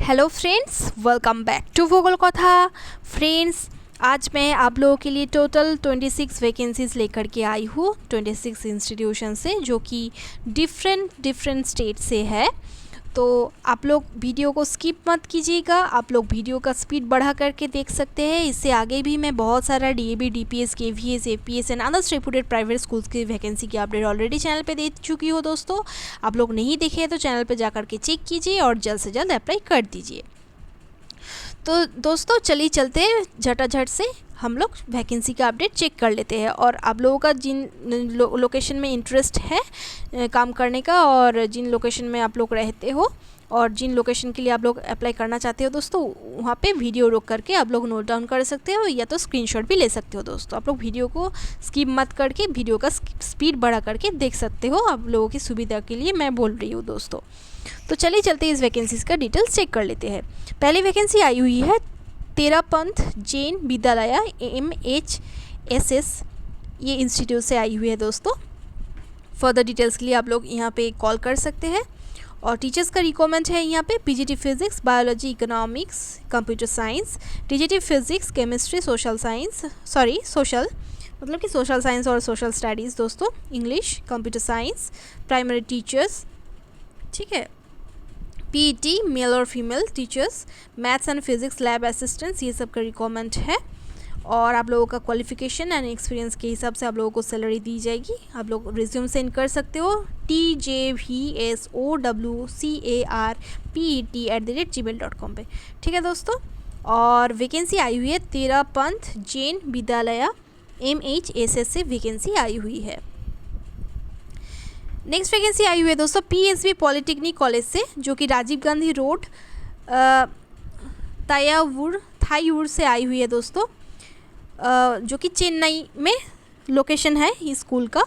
Hello friends, welcome back to भूगोल कथा। Friends, आज मैं आप लोगों के लिए टोटल 26 वैकेंसीज़ लेकर के आई हूँ 26 इंस्टीट्यूशन से, जो कि डिफरेंट स्टेट से है। तो आप लोग वीडियो को स्किप मत कीजिएगा, आप लोग वीडियो का स्पीड बढ़ा करके देख सकते हैं। इससे आगे भी मैं बहुत सारा DAV, DPS, KVS, APS and others reputed private schools की वैकेंसी की अपडेट ऑलरेडी चैनल पे दे चुकी हो दोस्तों। आप लोग नहीं देखे हैं तो चैनल पे जा करके चेक कीजिए और जल्द से जल्द अप्लाई कर दीजिए। तो दोस्तों चलिए चलते हैं झटाझट से हम लोग वैकेंसी का अपडेट चेक कर लेते हैं। और आप लोगों का जिन लोकेशन में इंटरेस्ट है काम करने का, और जिन लोकेशन में आप लोग रहते हो और जिन लोकेशन के लिए आप लोग अप्लाई करना चाहते हो दोस्तों, वहाँ पे वीडियो रोक करके आप लोग नोट डाउन कर सकते हो या तो स्क्रीनशॉट भी ले सकते हो दोस्तों। आप लोग वीडियो को स्किप मत करके वीडियो का स्पीड बढ़ा करके देख सकते हो, आप लोगों की सुविधा के लिए मैं बोल रही हूँ दोस्तों। तो चलिए चलते इस वैकेंसीज़ का डिटेल्स चेक कर लेते हैं। पहली वैकेंसी आई हुई है तेरापंथ जैन विद्यालय MHSS, ये इंस्टीट्यूट से आई हुई है दोस्तों। फर्दर डिटेल्स के लिए आप लोग यहाँ पे कॉल कर सकते हैं। और टीचर्स का रिक्वायरमेंट है यहाँ पे PGT physics, biology, economics, computer science, TGT physics, chemistry, social मतलब कि सोशल साइंस और सोशल स्टडीज़ दोस्तों, English, computer science, primary teachers, ठीक है, पीईटी मेल और female teachers, maths and physics lab assistants, ये सब का रिक्वायरमेंट है। और आप लोगों का क्वालिफिकेशन एंड एक्सपीरियंस के हिसाब से आप लोगों को सैलरी दी जाएगी। आप लोग रिज्यूम सेंड कर सकते हो tjvsowarpet@gmail.com पे, ठीक है दोस्तों। और वैकेंसी आई हुई है तेरापंथ जैन विद्यालय MHSS से वैकेंसी आई हुई है। नेक्स्ट वैकेंसी आई हुई है दोस्तों PSB पॉलिटेक्निक कॉलेज से, जो कि राजीव गांधी रोड थायूर से आई हुई है दोस्तों, जो कि चेन्नई में लोकेशन है इस स्कूल का,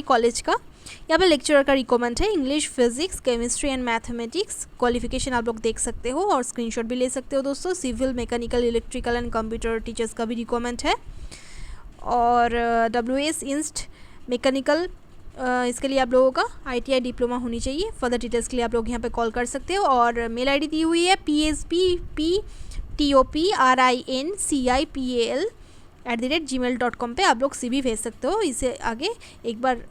कॉलेज का। यहाँ पे लेक्चरर का रिक्वायरमेंट है English, physics, chemistry and mathematics. Qualification आप लोग देख सकते हो और स्क्रीनशॉट भी ले सकते हो दोस्तों। Civil, mechanical, electrical and computer teachers का भी रिक्वायरमेंट है। और WS इंस्ट मैकेनिकल, इसके लिए आप लोगों का ITI डिप्लोमा होनी चाहिए। फर्दर डिटेल्स के लिए आप लोग यहाँ पे कॉल कर सकते हो। और मेल ID दी हुई है psbptoprinCIPAL@gmail.com पे आप लोग CV भेज सकते हो। इसे आगे एक बार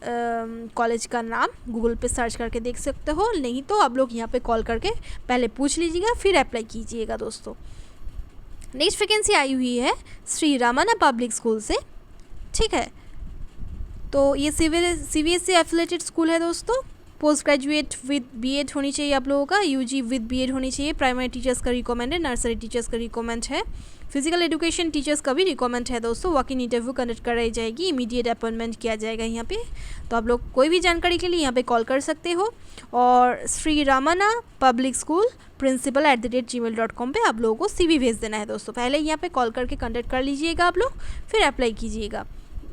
कॉलेज का नाम गूगल पे सर्च करके देख सकते हो, नहीं तो आप लोग यहाँ पे कॉल करके पहले पूछ लीजिएगा फिर अप्लाई कीजिएगा दोस्तों। नेक्स्ट वैकेंसी आई हुई है श्री रामाना पब्लिक स्कूल से, ठीक है। तो ये CBSE एफिलेटेड स्कूल है दोस्तों। पोस्ट ग्रेजुएट विद BEd होनी चाहिए आप लोगों का, UG विद BEd होनी चाहिए। प्राइमरी टीचर्स का रिक्वायरमेंट है, नर्सरी टीचर्स का रिक्वायरमेंट है, फिजिकल एजुकेशन टीचर्स का भी रिक्वायरमेंट है दोस्तों। वॉक इन इंटरव्यू कंडक्ट कराई जाएगी, इमीडिएट अपॉइंटमेंट किया जाएगा यहाँ पे। तो आप लोग कोई भी जानकारी के लिए यहाँ पे कॉल कर सकते हो। और श्री रामाना पब्लिक स्कूल principal@gmail.com पे आप लोगों को CV भेज देना है दोस्तों। पहले यहाँ पे कॉल करके कंडक्ट कर लीजिएगा आप लोग, फिर अप्लाई कीजिएगा।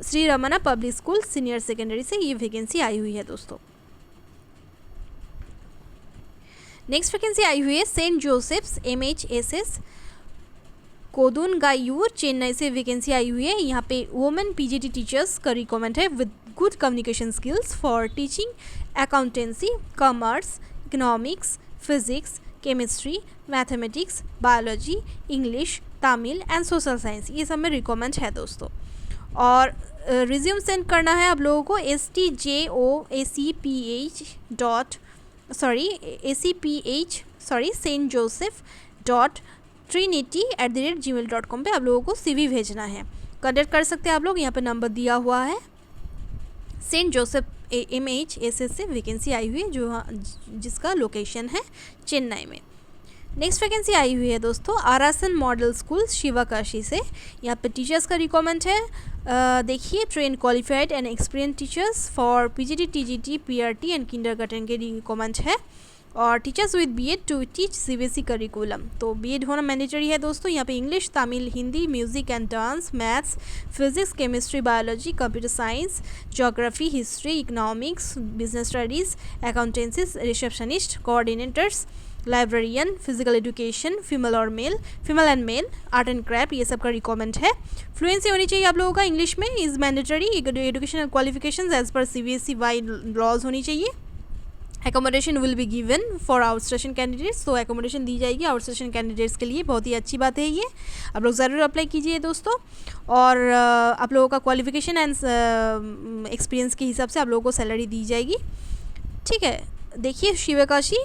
Shri Ramana public school senior secondary से ये वैकेंसी आई हुई है दोस्तों। नेक्स्ट वैकेंसी आई हुई है सेंट जोसेफ्स MHSS कोदुनगायूर चेन्नई से वैकेंसी आई हुई है। यहाँ पे वुमेन PGT टीचर्स का रिक्वायरमेंट है with good communication skills for teaching accountancy, commerce, economics, physics, chemistry, mathematics, biology, English, Tamil and social science, ये सब में रिक्वायरमेंट है दोस्तों। और रिज्यूम सेंड करना है आप लोगों को stjoph.saintjoseph.trinity@gmail.com पे आप लोगों को CV भेजना है। कनेक्ट कर सकते हैं आप लोग, यहाँ पे नंबर दिया हुआ है। सेंट जोसेफ MHSS से वैकेंसी आई हुई है, जिसका लोकेशन है चेन्नई में। नेक्स्ट वैकेंसी आई हुई है दोस्तों आरासन मॉडल स्कूल शिवाकाशी से। यहाँ पे टीचर्स का रिक्वायरमेंट है, देखिए train qualified and experience teachers for PGT, TGT, PRT and kindergarten के रिक्वायरमेंट है। और teachers with BEd to teach CBSE curriculum, तो BEd होना मैंडेटरी है दोस्तों। यहाँ पे English, Tamil, Hindi, music and dance, maths, physics, chemistry, biology, computer science, geography, history, economics, business studies, accountancy, receptionist, coordinators, librarian, physical education, female and male, art and craft, ये सब का requirement है। फ्लुएंसी होनी चाहिए आप लोगों का इंग्लिश में, is mandatory. Educational qualifications as per CBSE bylaws होनी चाहिए। Accommodation will be given for outstation candidates, तो एकोमोडेशन दी जाएगी आउट स्टेशन कैंडिडेट्स के लिए। बहुत ही अच्छी बात है ये, आप लोग ज़रूर अप्लाई कीजिए दोस्तों। और आप लोगों का क्वालिफिकेशन एंड एक्सपीरियंस के हिसाब से आप लोगों को सैलरी दी जाएगी। ठीक है, देखिए शिवकाशी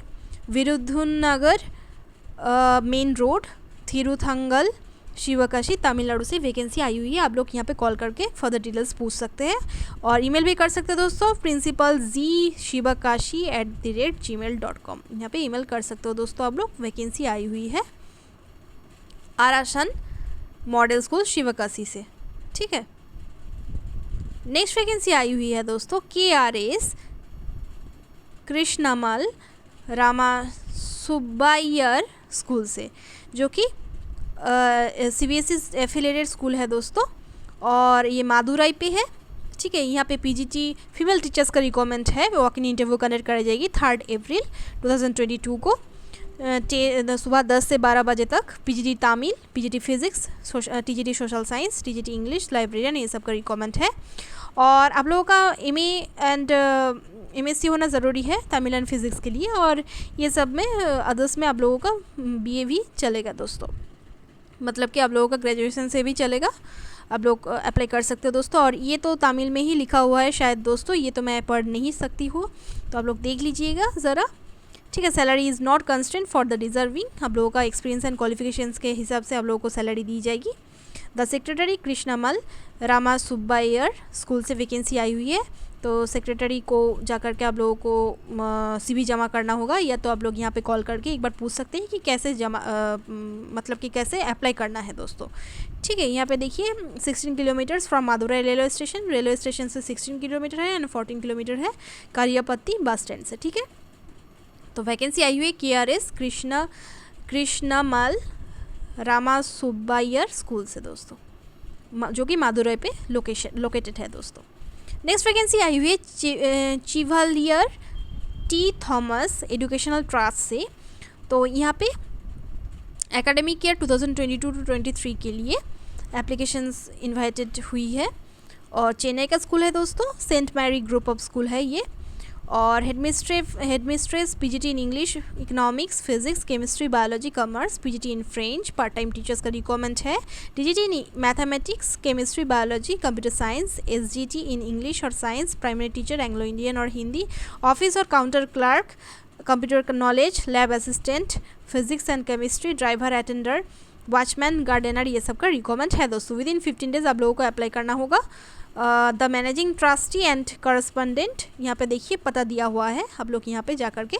विरुधुनगर मेन रोड थिरुथंगल शिवकाशी तमिलनाडु से वैकेंसी आई हुई है। आप लोग यहाँ पे कॉल करके फर्दर डिटेल्स पूछ सकते हैं और ईमेल भी कर सकते हैं दोस्तों, principalzshivakashi@gmail.com यहाँ पे ईमेल कर सकते हो दोस्तों आप लोग। वैकेंसी आई हुई है आरासन मॉडल स्कूल शिवकाशी से। ठीक है, नेक्स्ट वैकेंसी आई हुई है दोस्तों KRS कृष्णमल रामा सुब्बायर स्कूल से, जो कि CBSE एफिलेटेड स्कूल है दोस्तों, और ये मादुराई पे है। ठीक है, यहाँ पे PGT फीमेल टीचर्स का रिक्वायरमेंट है। वॉक इन इंटरव्यू कंडक्ट कराई जाएगी 3 अप्रैल 2022 को सुबह 10 से 12 बजे तक। PGT Tamil, PGT physics, TGT social science, TGT English, librarian, ये सब का रिक्वायरमेंट है। और आप लोगों का MA एंड MSc होना ज़रूरी है तमिल एंड फिज़िक्स के लिए, और ये सब में अदर्स में आप लोगों का BA भी चलेगा दोस्तों, मतलब कि आप लोगों का ग्रेजुएशन से भी चलेगा, आप लोग अप्लाई कर सकते हो दोस्तों। और ये तो तमिल में ही लिखा हुआ है शायद दोस्तों, ये तो मैं पढ़ नहीं सकती हूँ, तो आप लोग देख लीजिएगा ज़रा। ठीक है, salary is not constant for the deserving, आप लोगों का एक्सपीरियंस एंड क्वालिफिकेशंस के हिसाब से आप लोगों को सैलरी दी जाएगी। द सेक्रेटरी कृष्णमल रामा सुब्बायर स्कूल से वैकेंसी आई हुई है, तो सेक्रेटरी को जा कर के आप लोगों को CV जमा करना होगा, या तो आप लोग यहाँ पे कॉल करके एक बार पूछ सकते हैं कि कैसे मतलब कि कैसे अप्लाई करना है दोस्तों। ठीक है, यहाँ पे देखिए 16 किलोमीटर्स फ्रॉम मादुराई रेलवे स्टेशन से 16 किलोमीटर है एंड 14 किलोमीटर है कारियापत्ती बस स्टैंड से। ठीक है, तो वैकेंसी आई हुई है KRS कृष्णमल रामा सुब्बायर स्कूल से दोस्तों, जो कि मादुराई पे लोकेटेड है दोस्तों। नेक्स्ट वैकेंसी आई हुई है चिवालियर T थॉमस एजुकेशनल ट्रस्ट से, तो यहाँ पे एकेडमिक ईयर 2022-23 के लिए एप्लीकेशंस इनवाइटेड हुई है, और चेन्नई का स्कूल है दोस्तों, Saint Mary group of school है ये। और headmistress PGT in English, economics, physics, chemistry, biology, commerce, PGT in French, part time teachers का रिक्वायरमेंट है। TGT in mathematics, chemistry, biology, computer science, SGT in English और science, primary teacher Anglo Indian और Hindi, office और counter clerk, computer का knowledge, lab assistant, physics and chemistry, driver, attender, watchman, gardener, ये सब का requirement है दोस्तों। विद इन 15 डेज आप लोगों को अप्लाई करना होगा। The managing trustee and correspondent, यहाँ पे देखिए पता दिया हुआ है, आप लोग यहाँ पे जा कर के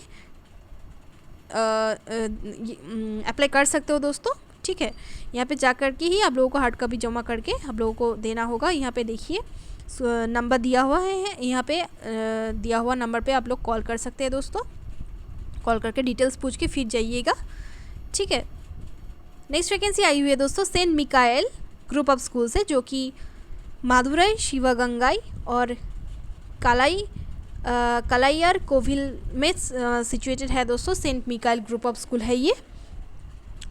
अप्लाई कर सकते हो दोस्तों। ठीक है, यहाँ पे जा कर के ही आप लोगों को हार्ड कॉपी जमा करके आप लोगों को देना होगा। यहाँ पे देखिए नंबर दिया हुआ है, यहाँ पे दिया हुआ नंबर पे आप लोग कॉल कर सकते हैं दोस्तों, कॉल करके डिटेल्स पूछ के फिर जाइएगा। ठीक है, नेक्स्ट वैकेंसी आई हुई है दोस्तों Saint Michael group of school से, जो कि मादुराई, शिवगंगाई और कलाइयर कोविल में सिचुएटेड है दोस्तों। Saint Michael group of school है ये,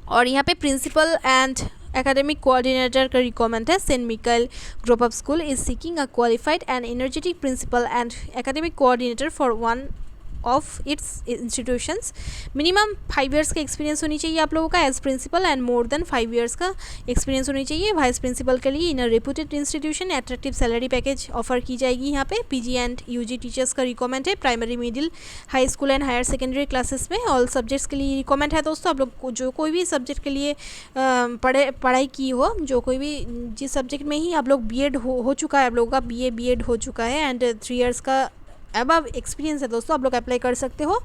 और यहाँ पे प्रिंसिपल एंड एकेडमिक कोऑर्डिनेटर का रिक्वायरमेंट है। Saint Michael group of school is seeking a qualified and energetic principal and academic coordinator for one of its institutions. Minimum 5 years का experience होनी चाहिए आप लोगों का as principal, and more than 5 years का experience होनी चाहिए वाइस प्रिंसिपल के लिए in a reputed institution. Attractive salary package offer की जाएगी। यहाँ पे PG एंड UG टीचर्स का रिक्वायरमेंट है। Primary, middle, high school and higher secondary classes में ऑल सब्जेक्ट्स के लिए रिक्वायरमेंट है दोस्तों। आप लोग जो कोई भी सब्जेक्ट के लिए पढ़ाई की हो, जो कोई भी जिस सब्जेक्ट में ही आप लोग BEd हो चुका है, आप लोगों का BA BEd हो चुका है एंड 3 ईयर्स का अबव एक्सपीरियंस है दोस्तों, आप लोग अप्लाई कर सकते हो।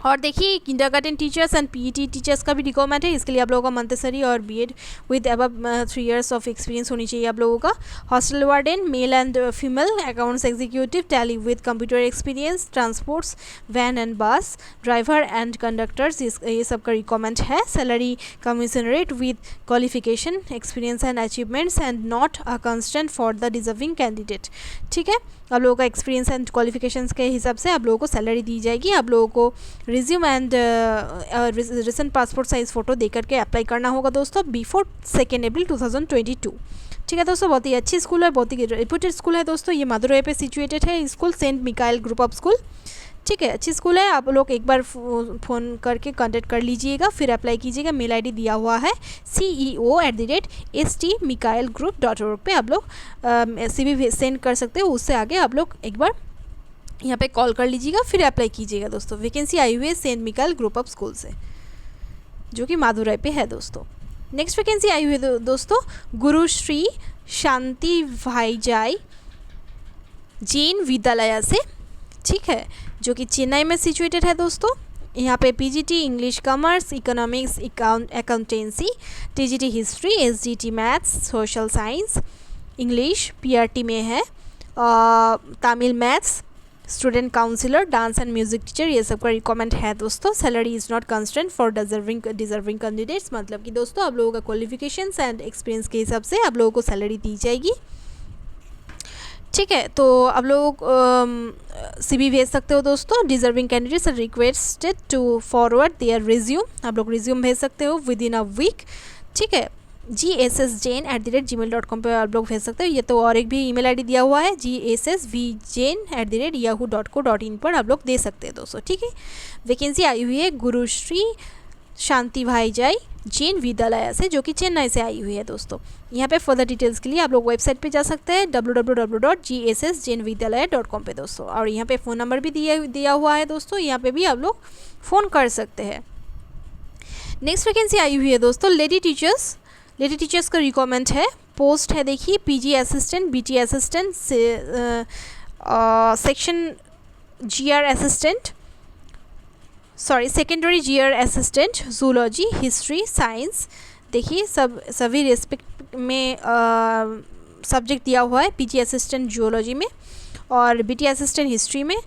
और देखिए kindergarten teachers and PET teachers का भी रिक्वायरमेंट है। इसके लिए आप लोगों का मंतेसरी और BEd with above 3 years of experience होनी चाहिए आप लोगों का। Hostel warden, male and female, accounts executive, Tally with computer experience, transports, van and bus driver and conductors, ये सब का रिक्वायरमेंट है। Salary commensurate with qualification, experience and achievements and not a constant for the deserving candidate. ठीक है, आप लोगों का experience and qualifications के हिसाब से आप लोगों को सैलरी दी जाएगी। आप लोगों को resume and recent passport size photo दे करके अप्लाई करना होगा दोस्तों बिफोर 2 अप्रैल 2022। ठीक है दोस्तों, बहुत ही अच्छी स्कूल है, बहुत ही रेपुटेड स्कूल है दोस्तों। ये मदुरई पे सिचुएटेड है school, Saint Michael group of school. ठीक है, अच्छी स्कूल है, आप लोग एक बार फ़ोन करके कांटेक्ट कर लीजिएगा, फिर अप्लाई कीजिएगा। मेल आईडी दिया हुआ है ceo@stmikaelgroup.org पे आप लोग CV सेंड कर सकते हो। उससे आगे आप लोग एक बार यहाँ पे कॉल कर लीजिएगा, फिर अप्लाई कीजिएगा दोस्तों। वैकेंसी आई हुई है Saint Michael group of school से, जो कि मादुराई पे है दोस्तों। नेक्स्ट वैकेंसी आई हुई है दोस्तों गुरुश्री शांति भाईजाई जैन विद्यालय से, ठीक है, जो कि चेन्नई में सिचुएटेड है दोस्तों। यहाँ पे PGT English commerce economics accountancy, TGT history, SGT maths social science English PRT में है, Tamil maths, student counsellor, dance and music teacher, ये सब का रिक्वायरमेंट है दोस्तों। Salary is not constant for deserving candidates, मतलब कि दोस्तों आप लोगों का क्वालिफिकेशंस एंड एक्सपीरियंस के हिसाब से आप लोगों को सैलरी दी जाएगी, ठीक है। तो आप लोग CV भेज सकते हो दोस्तों। Deserving candidates are requested to forward their resume, आप लोग रिज्यूम भेज सकते हो विद इन अ वीक, ठीक है। GSSjain@gmail.com पे आप लोग भेज सकते हो। ये तो और एक भी ईमेल आईडी दिया हुआ है GSSvjain@yahoo.co.in पर आप लोग दे सकते हैं दोस्तों, ठीक है। वैकेंसी आई हुई है गुरुश्री शांति भाईजाई जैन विद्यालय से, जो कि चेन्नई से आई हुई है दोस्तों। यहाँ पे फर्दर डिटेल्स के लिए आप लोग वेबसाइट पे जा सकते हैं www.gssjainvidyalaya.com पे दोस्तों। और यहाँ पे फ़ोन नंबर भी दिया हुआ है दोस्तों, यहाँ पे भी आप लोग फ़ोन कर सकते हैं। नेक्स्ट वैकेंसी आई हुई है दोस्तों लेडी टीचर्स का रिक्वायरमेंट है। पोस्ट है देखिए PG assistant, BT assistant, section GR assistant, secondary GR assistant, zoology, history, science, देखिए सभी रेस्पेक्ट में सब्जेक्ट दिया हुआ है। PG असिस्टेंट जूलॉजी में और BT असिस्टेंट हिस्ट्री में,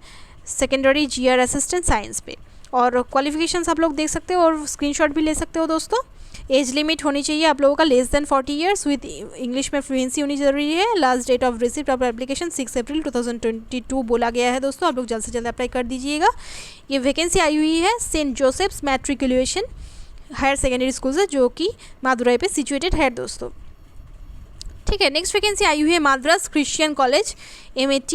सेकेंडरी GR असिस्टेंट साइंस पे। और क्वालिफिकेशंस आप लोग देख सकते हो और स्क्रीनशॉट भी ले सकते हो दोस्तों। एज लिमिट होनी चाहिए आप लोगों का less than 40 years, with English में फ्लुएंसी होनी जरूरी है। Last date of receipt of application 6 April 2022 बोला गया है दोस्तों। आप लोग जल्द से जल्द अप्लाई कर दीजिएगा। ये वैकेंसी आई हुई है Saint Joseph's matriculation higher secondary school से, जो कि मादुराई पे सिचुएटेड है दोस्तों, ठीक है। नेक्स्ट वैकेंसी आई हुई है Madras Christian College MAT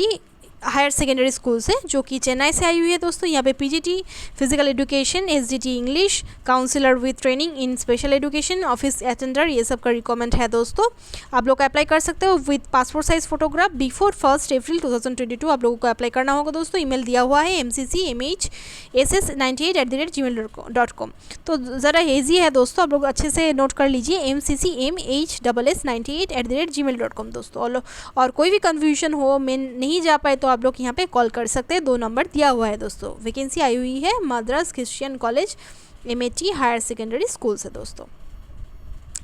higher secondary school से, जो कि चेन्नई से आई हुई है दोस्तों। यहाँ पे PGT physical education, SGT English, counsellor with training in special education, office attender, ये सब का रिक्वायरमेंट है दोस्तों। आप लोग अप्लाई कर सकते हो with passport size photograph before 1 अप्रैल 2022 आप लोगों को अप्लाई करना होगा दोस्तों। ईमेल दिया हुआ है mccmhss98@gmail.com। तो ज़रा ईजी है दोस्तों, आप लोग अच्छे से नोट कर लीजिए mccmhss98@gmail.com दोस्तों। और कोई भी कन्फ्यूजन हो, मैं नहीं जा पाए तो आप लोग यहाँ पे कॉल कर सकते हैं, 2 नंबर दिया हुआ है दोस्तों। वैकेंसी आई हुई है Madras Christian College MAT higher secondary school से दोस्तों।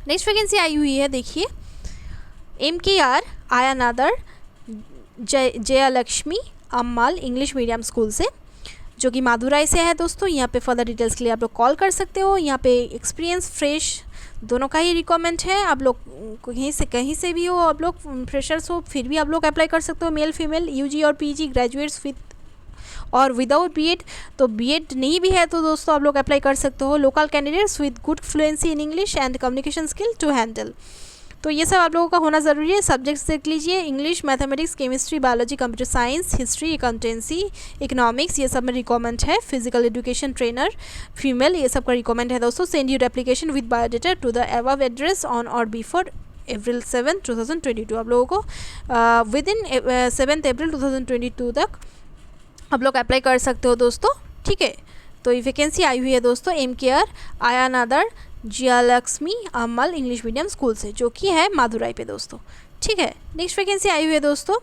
नेक्स्ट वैकेंसी आई हुई है देखिए MKR Ayyanadar Jayalakshmi Ammal English medium school से, जो कि मादुराई से है दोस्तों। यहाँ पे फर्दर डिटेल्स के लिए आप लोग कॉल कर सकते हो। यहाँ पे एक्सपीरियंस फ्रेश दोनों का ही रिक्वायरमेंट है। आप लोग कहीं से भी हो, आप लोग फ्रेशर्स हो, फिर भी आप लोग अप्लाई कर सकते हो। मेल फीमेल UG और PG ग्रेजुएट्स विद और विदाउट BEd, तो BEd नहीं भी है तो दोस्तों आप लोग अप्लाई कर सकते हो। Local candidates with good fluency in English and communication skill to handle, तो ये सब आप लोगों का होना ज़रूरी है। सब्जेक्ट्स देख लीजिए English, mathematics, chemistry, biology, computer science, history, accountancy, economics, ये सब में रिक्वायरमेंट है। फिजिकल एजुकेशन ट्रेनर फीमेल, ये सब का रिक्वायरमेंट है दोस्तों। Send your application with biodata to the above address on or before April 7, 2022 आप लोगों को विद इन 7 अप्रैल 2022 तक आप लोग अप्लाई कर सकते हो दोस्तों, ठीक है। तो ये वैकेंसी आई हुई है दोस्तों MKR Ayyanadar Jayalakshmi Ammal English medium school से, जो कि है मादुराई पे दोस्तों, ठीक है। नेक्स्ट वैकेंसी आई हुई है दोस्तों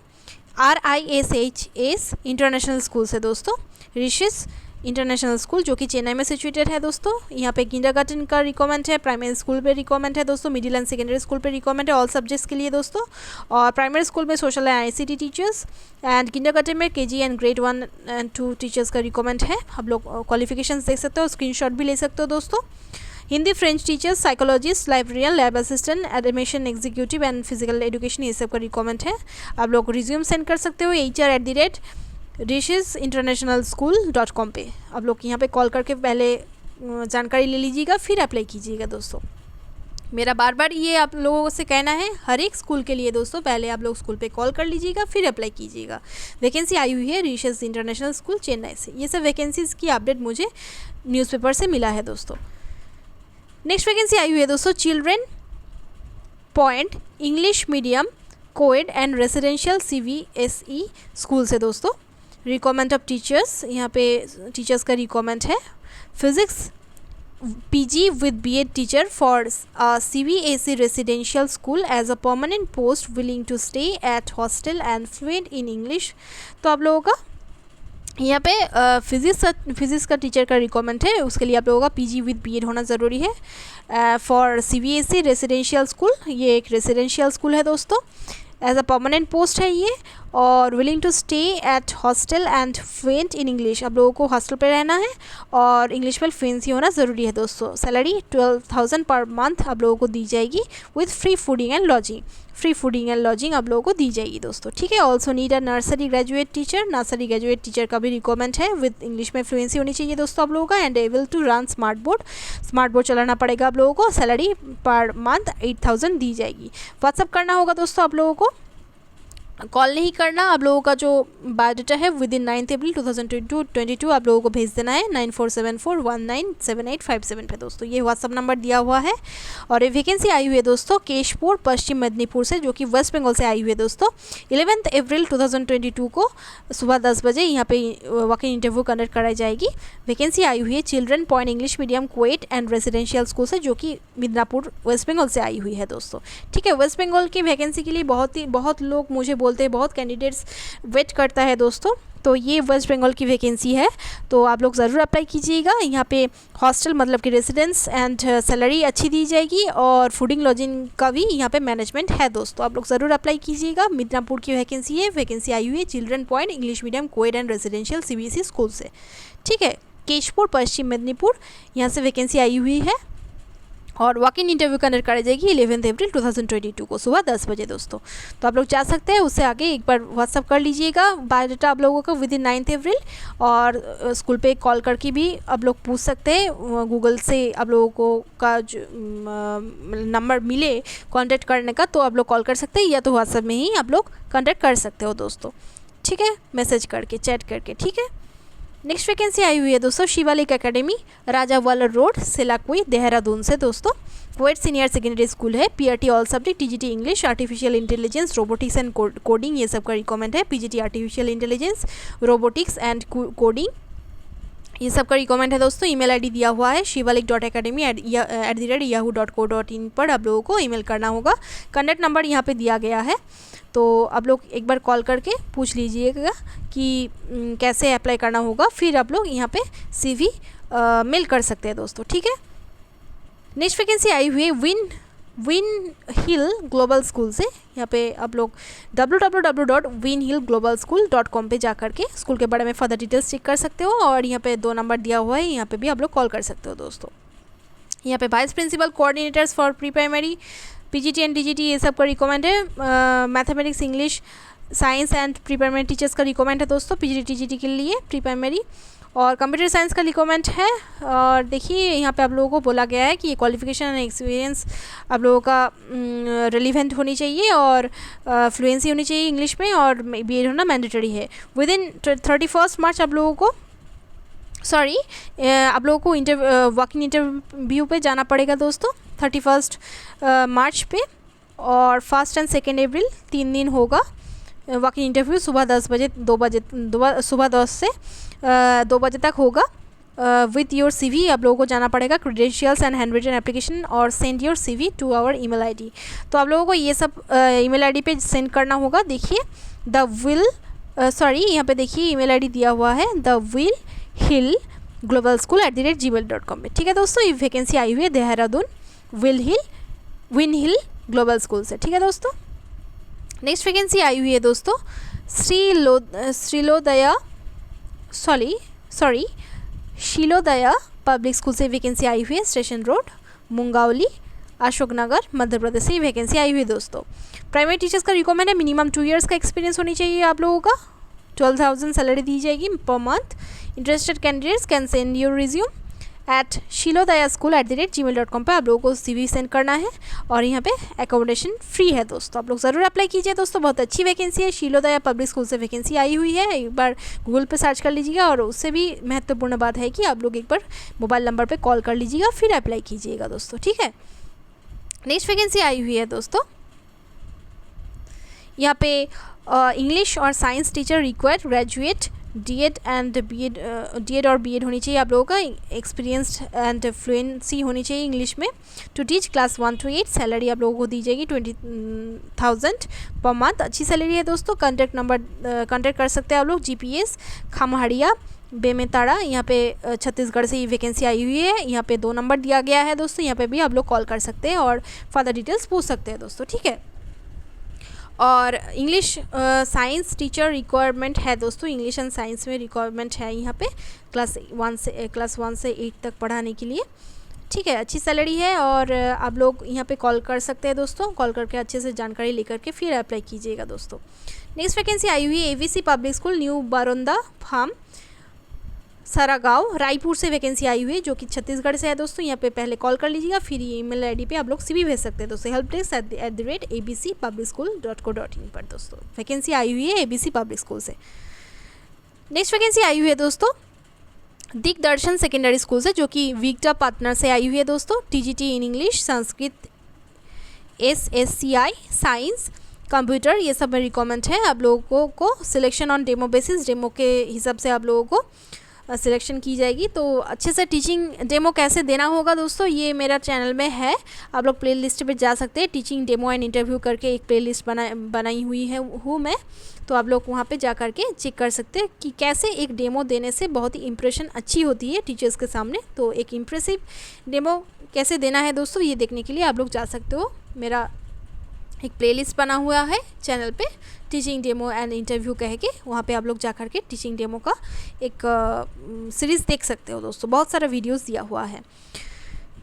RISHS इंटरनेशनल स्कूल से दोस्तों, ऋषिस इंटरनेशनल स्कूल, जो कि चेन्नई में सिचुएटेड है दोस्तों। यहाँ पे किंडरगार्टन का रिक्वायरमेंट है, प्राइमरी स्कूल पे रिक्वायरमेंट है दोस्तों, मिडिल एंड सेकेंडरी स्कूल पे रिक्वायरमेंट है ऑल सब्जेक्ट्स के लिए दोस्तों। और प्राइमरी स्कूल में social and ICT teachers and kindergarten में KG and grade 1 and 2 teachers का रिक्वायरमेंट है। आप लोग क्वालिफिकेशंस देख सकते हो, स्क्रीनशॉट भी ले सकते हो दोस्तों। Hindi, French teachers, psychologist, librarian, lab assistant, admission executive and physical education, ये सब का रिक्वायरमेंट है। आप लोग रिज्यूम सेंड कर सकते हो HR@rishisinternationalschool.com पे। आप लोग यहाँ पे कॉल करके पहले जानकारी ले लीजिएगा, फिर अप्लाई कीजिएगा दोस्तों। मेरा बार बार ये आप लोगों से कहना है, हर एक स्कूल के लिए दोस्तों पहले आप लोग स्कूल पे कॉल कर लीजिएगा, फिर अप्लाई कीजिएगा। वैकेंसी आई हुई है रिशस इंटरनेशनल स्कूल चेन्नई से। ये सब वैकेंसीज़ की अपडेट मुझे न्यूज़पेपर से मिला है दोस्तों। नेक्स्ट वैकेंसी आई हुई है दोस्तों children point English medium coed and residential CBSE school से दोस्तों। रिक्वायरमेंट ऑफ टीचर्स, यहाँ पे टीचर्स का रिक्वायरमेंट है। Physics PG with BEd teacher for CBSE residential school as a permanent post, willing to stay at hostel and fluent in English। तो आप लोगों का यहाँ पे फिज़िक्स का टीचर का रिक्वायरमेंट है, उसके लिए आप लोगों का PG with BEd होना ज़रूरी है। फॉर CBSE रेसिडेंशियल स्कूल, ये एक रेसिडेंशियल स्कूल है दोस्तों। एज अ परमानेंट पोस्ट है ये, और willing to stay at hostel and fluent in English, आप लोगों को हॉस्टल पे रहना है और इंग्लिश में फ्लुएंसी होना ज़रूरी है दोस्तों। सैलरी 12,000 पर मंथ आप लोगों को दी जाएगी with free fooding and lodging. Free fooding and lodging आप लोगों को दी जाएगी दोस्तों, ठीक है। Also need a nursery graduate teacher, nursery graduate teacher का भी रिक्वायरमेंट है, विद इंग्लिश में फ्लुएंसी होनी चाहिए दोस्तों आप लोगों का। And able to run smart board चलाना पड़ेगा आप लोगों को। सैलरी पर मंथ 8,000 दी जाएगी। व्हाट्सअप करना होगा दोस्तों आप लोगों को, कॉल नहीं करना। आप लोगों का जो बायोडाटा है विद इन 9 अप्रैल 2022 आप लोगों को भेज देना है 9474197857 पे दोस्तों। ये व्हाट्सअप नंबर दिया हुआ है। और ये वैकेंसी आई हुई है दोस्तों केशपुर पश्चिम मेदिनीपुर से, जो कि वेस्ट बंगाल से आई हुई है दोस्तों। 11 अप्रैल 2022 को सुबह 10 बजे यहाँ पे वॉक-इन इंटरव्यू कंडक्ट कराई जाएगी। वैकेंसी आई हुई है children point English medium coed and residential school से, जो कि मिदनापुर वेस्ट बंगाल से आई हुई है दोस्तों, ठीक है। वेस्ट बंगाल की वैकेंसी के लिए बहुत लोग मुझे बोलते हैं, बहुत कैंडिडेट्स वेट करता है दोस्तों। तो ये वेस्ट बंगाल की वैकेंसी है, तो आप लोग ज़रूर अप्लाई कीजिएगा। यहाँ पे हॉस्टल मतलब कि रेजिडेंस एंड सैलरी अच्छी दी जाएगी, और फूडिंग लॉजिंग का भी यहाँ पे मैनेजमेंट है दोस्तों। आप लोग ज़रूर अप्लाई कीजिएगा। मिदनापुर की वैकेंसी है। वैकेंसी आई हुई है children point English medium coed and residential CBSE school से, ठीक है। केशपुर पश्चिम मेदिनीपुर, यहाँ से वैकेंसी आई हुई है। और वॉक इन इंटरव्यू कंडक्ट कराई जाएगी 11 अप्रैल 2022 को सुबह 10 बजे दोस्तों। तो आप लोग जा सकते हैं, उससे आगे एक बार व्हाट्सअप कर लीजिएगा बायोडाटा आप लोगों का विद इन 9 अप्रैल। और स्कूल पे कॉल करके भी आप लोग पूछ सकते हैं, गूगल से आप लोगों को का जो नंबर मिले कॉन्टैक्ट करने का, तो आप लोग कॉल कर सकते हैं, या तो व्हाट्सअप में ही आप लोग कॉन्टैक्ट कर सकते हो दोस्तों, ठीक है, मैसेज करके, चैट करके, ठीक है। नेक्स्ट वैकेंसी आई हुई है दोस्तों शिवालिक एकेडमी राजा वालर रोड सेलाकुई देहरादून से दोस्तों। कोएड सीनियर सेकेंडरी स्कूल है। PRT all subject TGT English artificial intelligence robotics and coding, ये सब का रिक्वायरमेंट है। PGT artificial intelligence robotics and coding, ये सब का रिक्वायरमेंट है दोस्तों। ईमेल आईडी दिया हुआ है shivalik.academy@yahoo.co.in पर आप लोगों को ईमेल करना होगा। कॉन्टैक्ट नंबर यहाँ पे दिया गया है, तो आप लोग एक बार कॉल करके पूछ लीजिएगा कि कैसे अप्लाई करना होगा, फिर आप लोग यहाँ पे CV मेल कर सकते हैं दोस्तों, ठीक है। नेक्स्ट वैकेंसी आई हुई है विन हिल ग्लोबल स्कूल से। यहाँ पे आप लोग www.winhillglobalschool.com पे जा करके स्कूल के बारे में फर्दर डिटेल्स चेक कर सकते हो। और यहाँ पे 2 नंबर दिया हुआ है, यहाँ पे भी आप लोग कॉल कर सकते हो दोस्तों। यहाँ पे vice principal coordinators for pre primary PGT and DGT ये सब का रिक्वायरमेंट है। Mathematics English science and pre primary teachers का रिक्वायरमेंट है दोस्तों PGT TGT के लिए प्री प्राइमरी। और कंप्यूटर साइंस का रिक्वायरमेंट है। और देखिए यहाँ पे आप लोगों को बोला गया है कि ये क्वालिफिकेशन एंड एक्सपीरियंस आप लोगों का रिलीवेंट होनी चाहिए, और फ्लुएंसी होनी चाहिए इंग्लिश में, और BEd होना मैंडेटरी है। विद इन 31 मार्च आप लोगों को आप लोगों को वॉक-इन इंटरव्यू पे जाना पड़ेगा दोस्तों 31 मार्च पे। और 1 एंड 2 अप्रैल 3 दिन होगा वॉक-इन इंटरव्यू। सुबह 10 बजे सुबह 10 से 2 बजे तक होगा। विथ योर CV आप लोगों को जाना पड़ेगा, credentials and hand written application, और send your CV to our email ID। तो आप लोगों को ये सब ईमेल ID पे सेंड करना होगा। देखिए यहाँ पे देखिए ईमेल ID दिया हुआ है thewillhillglobalschool@gmail.com पे, ठीक है दोस्तों। ये वैकेंसी आई हुई है देहरादून विन हिल ग्लोबल स्कूल से, ठीक है दोस्तों। नेक्स्ट वैकेंसी आई हुई है दोस्तों शीलोदया पब्लिक स्कूल से वैकेंसी आई हुई है। स्टेशन रोड मुंगावली अशोकनगर मध्य प्रदेश से वैकेंसी आई हुई है दोस्तों। प्राइमरी टीचर्स का रिक्वायरमेंट है। मिनिमम 2 इयर्स का एक्सपीरियंस होनी चाहिए आप लोगों का। 12,000 सैलरी दी जाएगी per month. Interested candidates can send your resume shilodayaschool@gmail.com पे आप लोगों को CV सेंड करना है और यहाँ पे एकोमोडेशन फ्री है दोस्तों। आप लोग ज़रूर अप्लाई कीजिए दोस्तों, बहुत अच्छी वैकेंसी है। शीलोदया पब्लिक स्कूल से वैकेंसी आई हुई है, एक बार गूगल पे सर्च कर लीजिएगा। और उससे भी महत्वपूर्ण बात है कि आप लोग एक बार मोबाइल नंबर पे कॉल कर लीजिएगा, फिर अप्लाई कीजिएगा दोस्तों, ठीक है। नेक्स्ट वैकेंसी आई हुई है दोस्तों, यहाँ पे इंग्लिश और science teacher required, graduate D.Ed and B.Ed, D.Ed और B.Ed होनी चाहिए आप लोगों का, एक्सपीरियंस्ड एंड फ्लुएंसी होनी चाहिए इंग्लिश में। To teach class 1 to 8, salary आप लोगों को दी जाएगी 20,000 पर मंथ, अच्छी सैलरी है दोस्तों। कॉन्टैक्ट नंबर कॉन्टैक्ट कर सकते हैं आप लोग, GPS खमहरिया बेमेताड़ा, यहाँ पे छत्तीसगढ़ से ये वैकेंसी आई हुई है। यहाँ पे 2 नंबर दिया गया है दोस्तों, यहाँ पे भी आप लोग कॉल कर सकते हैं और फर्दर डिटेल्स पूछ सकते हैं दोस्तों, ठीक है। और इंग्लिश साइंस टीचर रिक्वायरमेंट है दोस्तों, इंग्लिश एंड साइंस में रिक्वायरमेंट है यहाँ पे क्लास 1 से 8 तक पढ़ाने के लिए, ठीक है। अच्छी सैलरी है और आप लोग यहाँ पे कॉल कर सकते हैं दोस्तों, कॉल करके अच्छे से जानकारी लेकर के फिर अप्लाई कीजिएगा दोस्तों। नेक्स्ट वैकेंसी आई हुई है AVC public school new Baronda farm Saragaon Raipur से वैकेंसी आई हुई है, जो कि छत्तीसगढ़ से है दोस्तों। यहाँ पे पहले कॉल कर लीजिएगा, फिर ईमेल ID पे आप लोग CV भेज सकते हैं दोस्तों, helpdesk@abcpublicschool.co.in पर दोस्तों वैकेंसी आई हुई है ABC पब्लिक स्कूल से। नेक्स्ट वैकेंसी आई हुई है दोस्तों दिग्दर्शन सेकेंडरी स्कूल से, जो कि वीक्टा पार्टनर से आई हुई है दोस्तों। TGT in English, Sanskrit, SSCI, science, computer, ये सब में रिक्वायरमेंट है। आप लोगों को selection on demo basis, demo के हिसाब से आप लोगों को सिलेक्शन की जाएगी। तो अच्छे से टीचिंग डेमो कैसे देना होगा दोस्तों, ये मेरा चैनल में है, आप लोग प्ले लिस्ट पर जा सकते हैं। टीचिंग डेमो एंड इंटरव्यू करके एक प्ले लिस्ट बनाई हुई है मैं, तो आप लोग वहाँ पे जा कर के चेक कर सकते हैं कि कैसे एक डेमो देने से बहुत ही इंप्रेशन अच्छी होती है टीचर्स के सामने। तो एक इम्प्रेसिव डेमो कैसे देना है दोस्तों, ये देखने के लिए आप लोग जा सकते हो। मेरा एक प्लेलिस्ट बना हुआ है चैनल पे, टीचिंग डेमो एंड इंटरव्यू कह के, वहाँ पे आप लोग जा कर के टीचिंग डेमो का एक सीरीज़ देख सकते हो दोस्तों, बहुत सारा वीडियोस दिया हुआ है।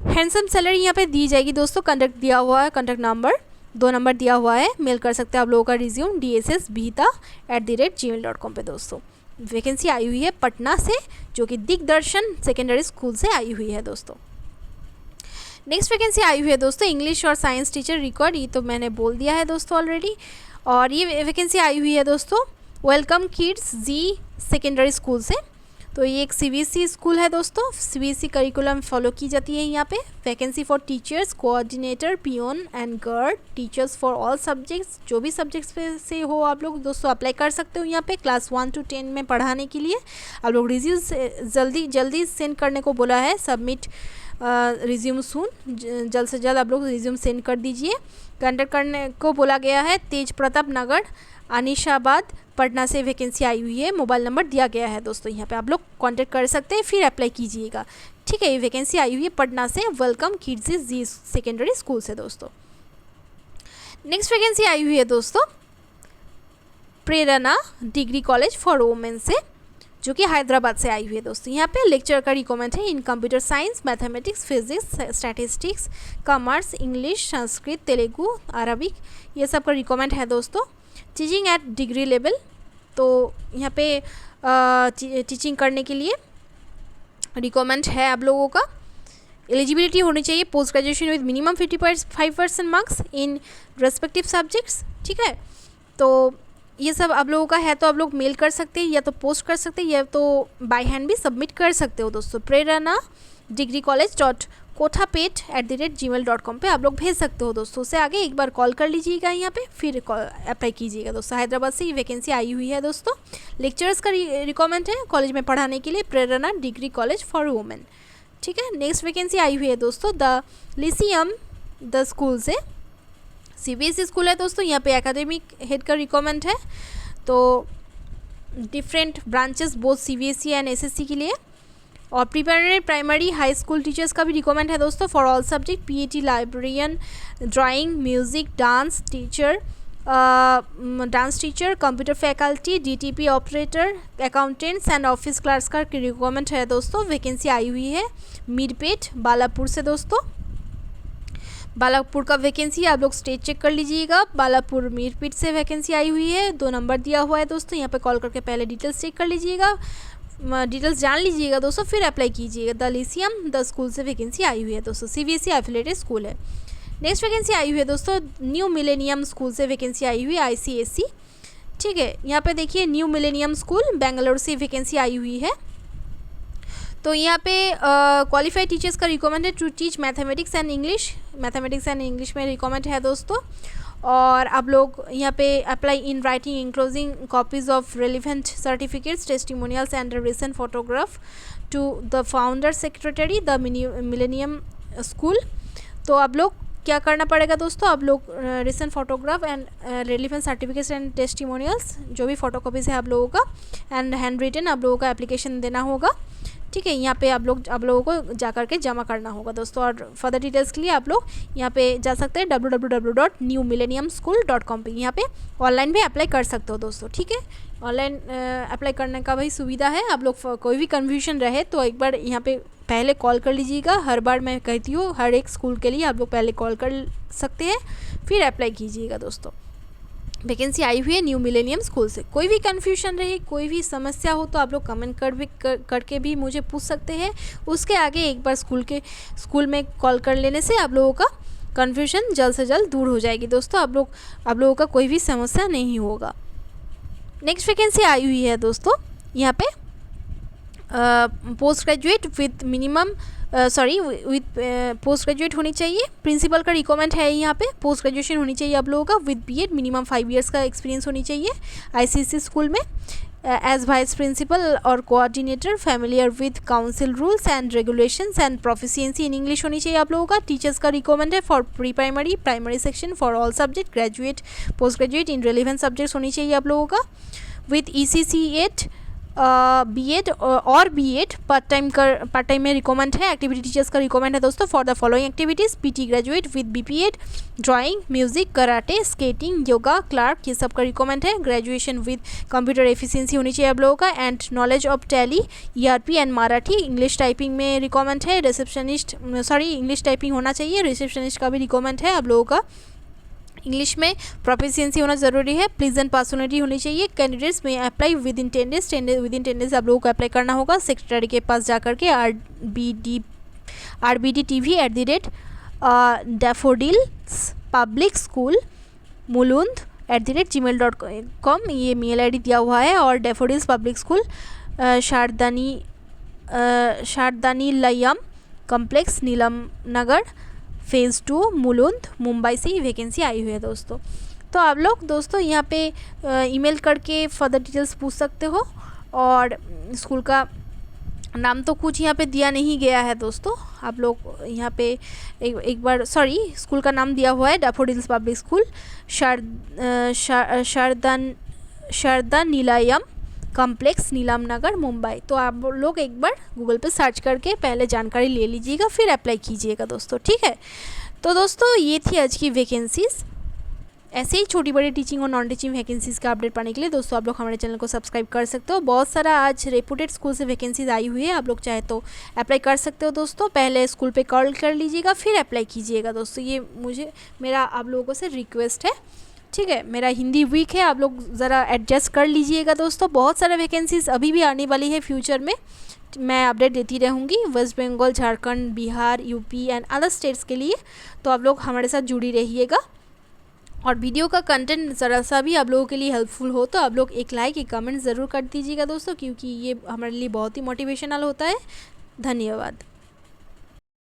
हैंडसम सैलरी यहाँ पे दी जाएगी दोस्तों, कॉन्टैक्ट दिया हुआ है, कॉन्टैक्ट नंबर 2 नंबर दिया हुआ है, मेल कर सकते हैं आप लोगों का रिज्यूम DSSBhita@gmail.com पे दोस्तों। वैकेंसी आई हुई है पटना से, जो कि दिग्दर्शन सेकेंडरी स्कूल से आई हुई है दोस्तों। नेक्स्ट वैकेंसी आई हुई है दोस्तों इंग्लिश और साइंस टीचर रिक्वायर्ड, ये तो मैंने बोल दिया है दोस्तों ऑलरेडी। और ये वैकेंसी आई हुई है दोस्तों वेलकम किड्स जी सेकेंडरी स्कूल से। तो ये एक CBSE स्कूल है दोस्तों, CBSE करिकुलम फॉलो की जाती है यहाँ पे। Vacancy for teachers, coordinator, peon and guard, teachers for all subjects, जो भी सब्जेक्ट्स पे से हो आप लोग दोस्तों अप्लाई कर सकते हो यहाँ पे। क्लास 1 to 10 में पढ़ाने के लिए आप लोग रिज्यूम जल्दी सेंड करने को बोला है, सबमिट रिज्यूम सून, जल्द से जल्द आप लोग रिज्यूम सेंड कर दीजिए। कॉन्टैक्ट करने को बोला गया है तेज प्रताप नगर अनिशाबाद पटना से वैकेंसी आई हुई है, मोबाइल नंबर दिया गया है दोस्तों, यहाँ पे आप लोग कांटेक्ट कर सकते हैं, फिर अप्लाई कीजिएगा, ठीक है। ये वैकेंसी आई हुई है पटना से वेलकम किड्स जी सेकेंडरी स्कूल से दोस्तों। नेक्स्ट वैकेंसी आई हुई है दोस्तों प्रेरणा डिग्री कॉलेज फॉर वुमेन से, जो कि हैदराबाद से आई हुई है दोस्तों। यहाँ पे लेक्चर का रिक्वायरमेंट है इन computer science, mathematics, physics, statistics, commerce, English, Sanskrit, Telugu, Arabic, ये सब का रिक्वायरमेंट है दोस्तों। टीचिंग एट डिग्री लेवल, तो यहाँ पे टीचिंग करने के लिए रिक्वायरमेंट है आप लोगों का। एलिजिबिलिटी होनी चाहिए post graduation with minimum 55% marks in respective subjects, ठीक है। तो ये सब आप लोगों का है, तो आप लोग मेल कर सकते हैं या तो पोस्ट कर सकते हैं या तो बाय हैंड भी सबमिट कर सकते हो दोस्तों। प्रेरणा डिग्री कॉलेज .kothapet@gmail.com पे आप लोग भेज सकते हो दोस्तों। उससे आगे एक बार कॉल कर लीजिएगा यहाँ पे, फिर अप्लाई कीजिएगा दोस्तों। हैदराबाद से ये वैकेंसी आई हुई है दोस्तों, लेक्चरर्स का रिक्वायरमेंट है कॉलेज में पढ़ाने के लिए, प्रेरणा डिग्री कॉलेज फॉर वुमेन, ठीक है। नेक्स्ट वैकेंसी आई हुई है दोस्तों द लिसियम द स्कूल से, CBSE स्कूल है दोस्तों। यहाँ पे एकेडमिक हेड का रिक्वायरमेंट है, तो different branches both CBSE and SSC के लिए। और preparatory primary high school teachers का भी रिक्वायरमेंट है दोस्तों for all subject, PAT librarian, drawing, music, dance teacher, computer faculty, DTP operator, accountants and office clerks का रिक्वायरमेंट है दोस्तों। वैकेंसी आई हुई है मीरपेट बालापुर से दोस्तों। बालापुर का वैकेंसी आप लोग स्टेट चेक कर लीजिएगा, बालापुर मीरपेट से वैकेंसी आई हुई है, 2 नंबर दिया हुआ है दोस्तों। यहाँ पे कॉल करके पहले डिटेल्स चेक कर लीजिएगा, डिटेल्स जान लीजिएगा दोस्तों, फिर अप्लाई कीजिएगा। द लिसियम द स्कूल से वैकेंसी आई हुई है दोस्तों, CBSE एफिलेटेड स्कूल है। नेक्स्ट वैकेंसी आई हुई है दोस्तों न्यू मिलेनियम स्कूल से वैकेंसी आई हुई है, ICSE। ठीक है, यहाँ पे देखिए न्यू मिलेनियम स्कूल बेंगलोर से वैकेंसी आई हुई है। तो यहाँ पे क्वालिफाइड टीचर्स का रिक्वायरमेंट है to teach mathematics and English में रिक्वायरमेंट है दोस्तों। और आप लोग यहाँ पे apply in writing enclosing copies of relevant certificates, testimonials and recent photograph to the founder secretary the Millennium School. तो आप लोग क्या करना पड़ेगा दोस्तों, आप लोग recent photograph and relevant certificates and testimonials, जो भी फोटोकॉपीज़ है आप लोगों का, एंड हैंड रिटन आप लोगों का एप्लीकेशन देना होगा। ठीक है, यहाँ पे आप लोगों को जा करके जमा करना होगा दोस्तों। और फर्दर डिटेल्स के लिए आप लोग यहाँ पे जा सकते हैं www.newmillenniumschool.com पे। यहाँ पे ऑनलाइन भी अप्लाई कर सकते हो दोस्तों। ठीक है, ऑनलाइन अप्लाई करने का भाई सुविधा है। आप लोग कोई भी कन्फ्यूजन रहे तो एक बार यहाँ पे पहले कॉल कर लीजिएगा। हर बार मैं कहती हूँ, हर एक स्कूल के लिए आप लोग पहले कॉल कर सकते हैं, फिर अप्लाई कीजिएगा दोस्तों। वैकेंसी आई हुई है न्यू मिलेनियम स्कूल से। कोई भी कन्फ्यूजन रहे, कोई भी समस्या हो तो आप लोग कमेंट करके भी मुझे पूछ सकते हैं। उसके आगे एक बार स्कूल में कॉल कर लेने से आप लोगों का कन्फ्यूजन जल्द से जल्द दूर हो जाएगी दोस्तों। आप लोगों का कोई भी समस्या नहीं होगा। नेक्स्ट वैकेंसी आई हुई है दोस्तों यहाँ पे post graduate with minimum post graduate होनी चाहिए। प्रिंसिपल का रिक्वायरमेंट है यहाँ पे, पोस्ट ग्रेजुएशन होनी चाहिए आप लोगों का विद BEd, मिनिमम 5 इयर्स का एक्सपीरियंस होनी चाहिए ICSE स्कूल में। एज वाइस प्रिंसिपल और coordinator familiar with council rules and regulations and proficiency in English होनी चाहिए आप लोगों का। टीचर्स का रिक्वायरमेंट है for primary section for all subject, graduate post graduate in relevant subjects होनी चाहिए आप लोगों का विथ ECCET BEd और BEd। पार्ट टाइम में रिक्वायरमेंट है। एक्टिविटी टीचर्स का रिक्वायरमेंट है दोस्तों for the following activities: PT graduate with BPEd, drawing, music, karate, skating, yoga, clerk, ये सब का रिक्वायरमेंट है। ग्रेजुएशन विद कंप्यूटर एफिशिएंसी होनी चाहिए आप लोगों का and knowledge of tally, ERP and Marathi. English typing में रिक्वायरमेंट है। इंग्लिश टाइपिंग होना चाहिए। रिसेप्शनिस्ट का भी रिक्वायरमेंट है आप लोगों का। इंग्लिश में प्रोफिशिएंसी होना ज़रूरी है। प्लीजेंट पर्सनैलिटी होनी चाहिए। कैंडिडेट्स में apply with in 10 days. With in 10 days आप लोगों को अप्लाई करना होगा सेक्रेटरी के पास जाकर के rbdtv@daffodils public school Mulund @gmail.com ये मेल ID दिया हुआ है। और डैफोडिल्स पब्लिक स्कूल शारदानीलयम कम्प्लेक्स नीलम नगर फेज़ 2 मुलुंद मुंबई से वैकेंसी आई हुई है दोस्तों। तो आप लोग दोस्तों यहाँ पे ईमेल करके फर्दर डिटेल्स पूछ सकते हो। और स्कूल का नाम तो कुछ यहाँ पे दिया नहीं गया है दोस्तों। आप लोग यहाँ पे एक बार स्कूल का नाम दिया हुआ है डैफोडिल्स पब्लिक स्कूल शारदानीलयम कम्प्लेक्स नीलम नगर मुंबई। तो आप लोग एक बार गूगल पे सर्च करके पहले जानकारी ले लीजिएगा, फिर अप्लाई कीजिएगा दोस्तों। ठीक है, तो दोस्तों ये थी आज की वैकेंसीज़। ऐसे ही छोटी बड़ी टीचिंग और नॉन टीचिंग वैकेंसीज़ का अपडेट पाने के लिए दोस्तों आप लोग हमारे चैनल को सब्सक्राइब कर सकते हो। बहुत सारा आज रेपुटेड स्कूल से वैकेंसीज आई हुई है, आप लोग चाहे तो अप्लाई कर सकते हो दोस्तों। पहले स्कूल पे कॉल कर लीजिएगा, फिर अप्लाई कीजिएगा दोस्तों। ये मेरा आप लोगों से रिक्वेस्ट है। ठीक है, मेरा हिंदी वीक है, आप लोग ज़रा एडजस्ट कर लीजिएगा दोस्तों। बहुत सारे वैकेंसीज़ अभी भी आने वाली है फ्यूचर में, मैं अपडेट देती रहूँगी West Bengal, Jharkhand, Bihar, UP and other states के लिए। तो आप लोग हमारे साथ जुड़ी रहिएगा। और वीडियो का कंटेंट ज़रा सा भी आप लोगों के लिए हेल्पफुल हो तो आप लोग एक लाइक एक कमेंट ज़रूर कर दीजिएगा दोस्तों, क्योंकि ये हमारे लिए बहुत ही मोटिवेशनल होता है। धन्यवाद।